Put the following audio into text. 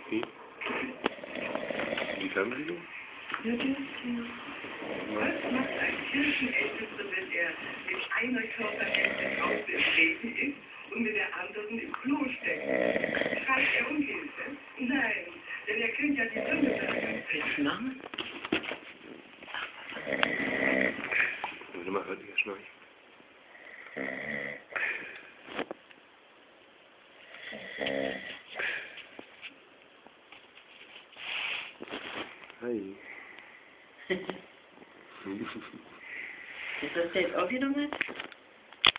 Wie? Die Fernbedienung? Ja, die ist hier. Was macht ein Kirchenältester, wenn er mit einer Körperhälfte draußen im Regen ist und mit der anderen im Klo steckt? Schreit er um Hilfe? Nein, denn er kennt ja die Sünde seiner ganz Machen? Warte mal, hört ihr Schnarch? Hi. Ist das jetzt auch wieder mit?